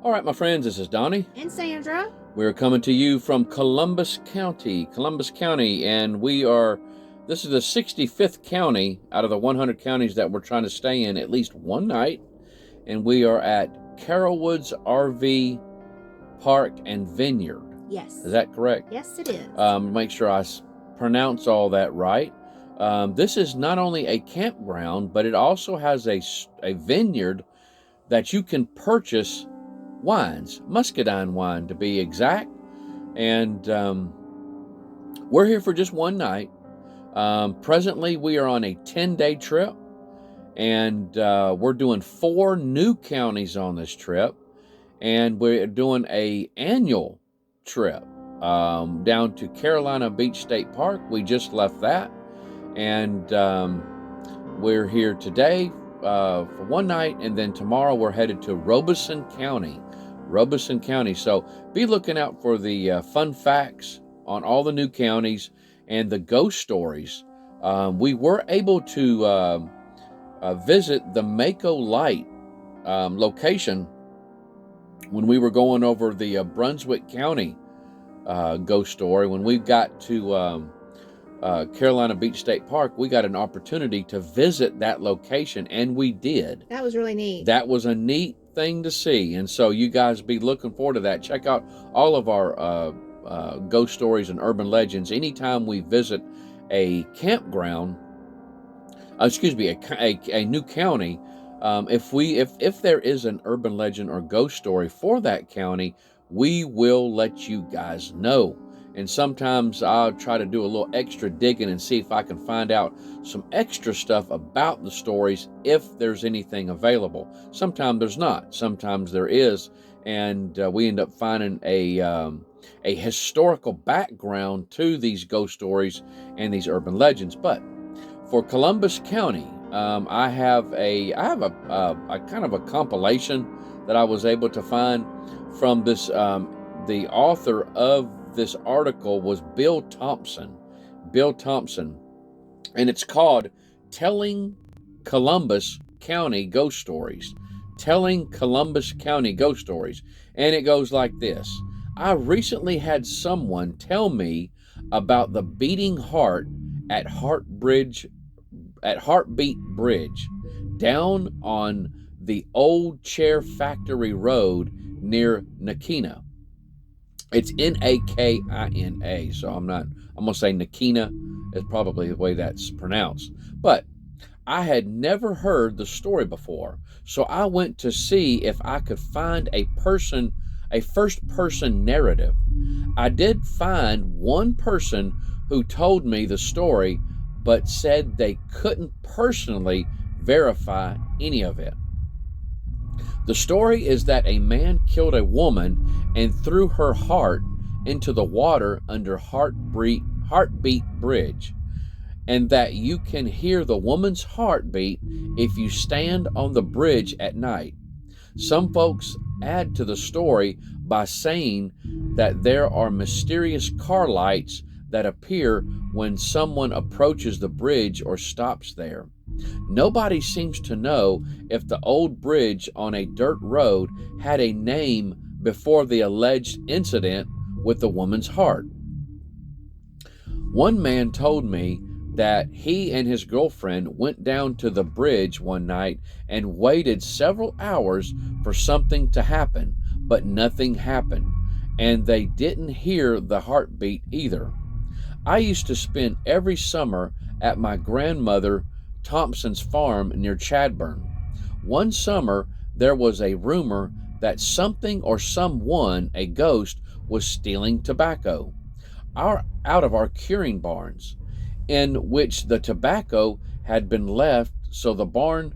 All right, my friends, this is Donnie. And Sandra. We're coming to you from Columbus County, and this is the 65th county out of the 100 counties that we're trying to stay in at least one night, and we are at Carolwood's RV Park and Vineyard. Yes. Is that correct? Yes, it is. Make sure I pronounce all that right. This is not only a campground, but it also has a vineyard that you can purchase wines, muscadine wine to be exact. And we're here for just one night. Presently, we are on a 10-day trip, and we're doing 4 new counties on this trip, and we're doing an annual trip down to Carolina Beach State Park. We just left that, and we're here today for one night, and then tomorrow we're headed to Robeson County. So be looking out for the fun facts on all the new counties and the ghost stories. We were able to visit the Mako Light location when we were going over the Brunswick County ghost story. When we got to Carolina Beach State Park, we got an opportunity to visit that location, and we did. That was really neat. That was a neat thing to see, and so you guys be looking forward to that. Check out all of our ghost stories and urban legends anytime we visit a campground. A new county. If there is an urban legend or ghost story for that county, we will let you guys know. And sometimes I'll try to do a little extra digging and see if I can find out some extra stuff about the stories if there's anything available. Sometimes there's not. Sometimes there is. And we end up finding a historical background to these ghost stories and these urban legends. But for Columbus County, I have a kind of a compilation that I was able to find from this. The author of this article was Bill Thompson, and it's called Telling Columbus County Ghost Stories. And it goes like this. I recently had someone tell me about the beating heart at Heartbeat Bridge down on the Old Chair Factory Road near Nakina. It's Nakina, so I'm going to say Nakina is probably the way that's pronounced. But I had never heard the story before, so I went to see if I could find a first-person narrative. I did find one person who told me the story, but said they couldn't personally verify any of it. The story is that a man killed a woman and threw her heart into the water under Heartbeat Bridge, and that you can hear the woman's heartbeat if you stand on the bridge at night. Some folks add to the story by saying that there are mysterious car lights that appear when someone approaches the bridge or stops there. Nobody seems to know if the old bridge on a dirt road had a name before the alleged incident with the woman's heart. One man told me that he and his girlfriend went down to the bridge one night and waited several hours for something to happen, but nothing happened, and they didn't hear the heartbeat either. I used to spend every summer at my grandmother Thompson's farm near Chadbourn. One summer, there was a rumor that something or someone, a ghost, was stealing tobacco out of our curing barns, in which the tobacco had been left so the barn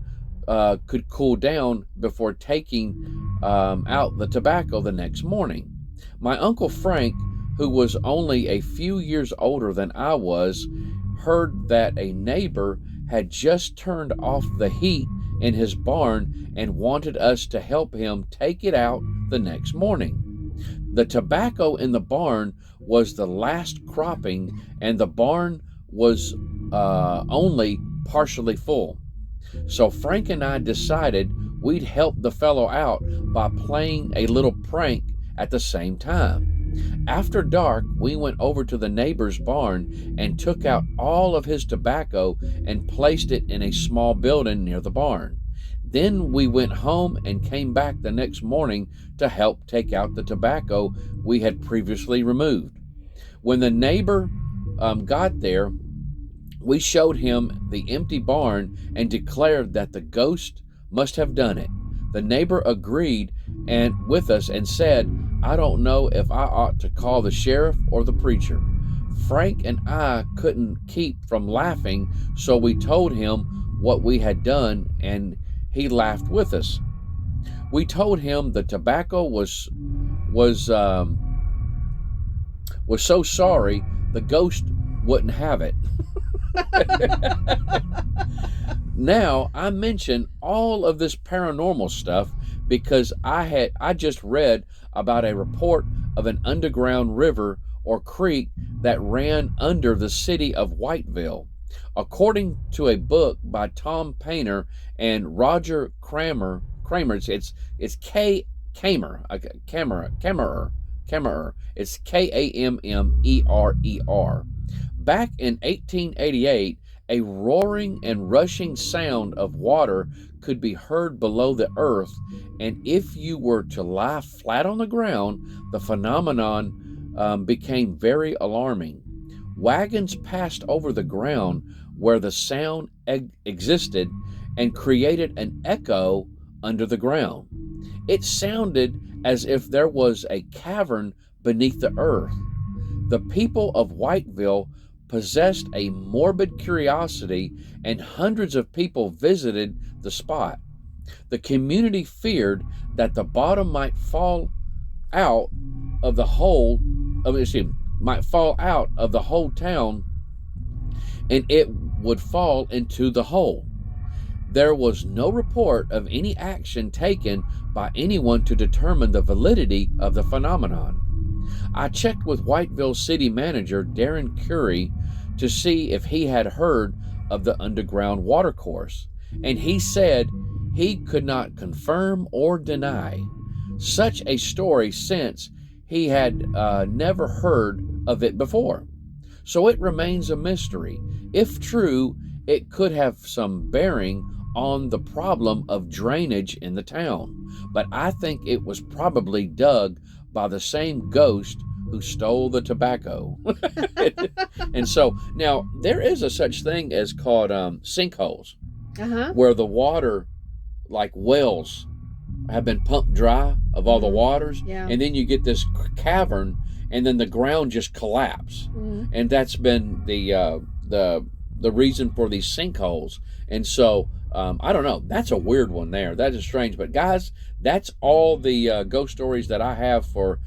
could cool down before taking out the tobacco the next morning. My Uncle Frank, who was only a few years older than I was, heard that a neighbor had just turned off the heat in his barn and wanted us to help him take it out the next morning. The tobacco in the barn was the last cropping, and the barn was only partially full. So Frank and I decided we'd help the fellow out by playing a little prank at the same time. After dark, we went over to the neighbor's barn and took out all of his tobacco and placed it in a small building near the barn. Then we went home and came back the next morning to help take out the tobacco we had previously removed. When the neighbor got there, we showed him the empty barn and declared that the ghost must have done it. The neighbor agreed with us and said, "I don't know if I ought to call the sheriff or the preacher." Frank and I couldn't keep from laughing, so we told him what we had done, and he laughed with us. We told him the tobacco was so sorry the ghost wouldn't have it. Now, I mention all of this paranormal stuff because I just read about a report of an underground river or creek that ran under the city of Whiteville. According to a book by Tom Painter and Roger Kramer, it's K Kamer, Kammerer. It's Kammerer. Back in 1888, a roaring and rushing sound of water could be heard below the earth, and if you were to lie flat on the ground, the phenomenon became very alarming. Wagons passed over the ground where the sound existed and created an echo under the ground. It sounded as if there was a cavern beneath the earth. The people of Whiteville possessed a morbid curiosity, and hundreds of people visited the spot. The community feared that the bottom might fall out of the whole town, and it would fall into the hole. There was no report of any action taken by anyone to determine the validity of the phenomenon. I checked with Whiteville City Manager Darren Curry to see if he had heard of the underground watercourse, and he said he could not confirm or deny such a story since he had never heard of it before. So it remains a mystery. If true, it could have some bearing on the problem of drainage in the town, but I think it was probably dug by the same ghost who stole the tobacco. And so now there is a such thing as called sinkholes, where the water, like wells, have been pumped dry of all the waters, and then you get this cavern, and then the ground just collapse, and that's been the reason for these sinkholes. And so I don't know. That's a weird one there. That is strange. But guys, that's all the ghost stories that I have for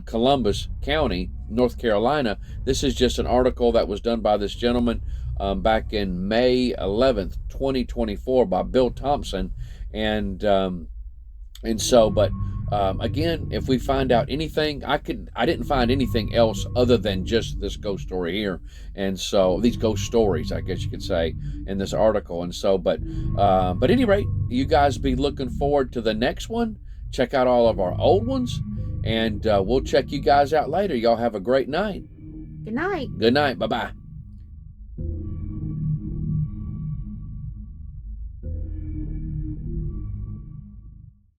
Columbus County, North Carolina. This is just an article that was done by this gentleman back in May 11th, 2024 by Bill Thompson. And so, but again, if we find out anything, I didn't find anything else other than just this ghost story here. And so these ghost stories, I guess you could say, in this article. And so, but at any rate, you guys be looking forward to the next one. Check out all of our old ones, and we'll check you guys out later. Y'all have a great night. Good night. Good night. Bye-bye.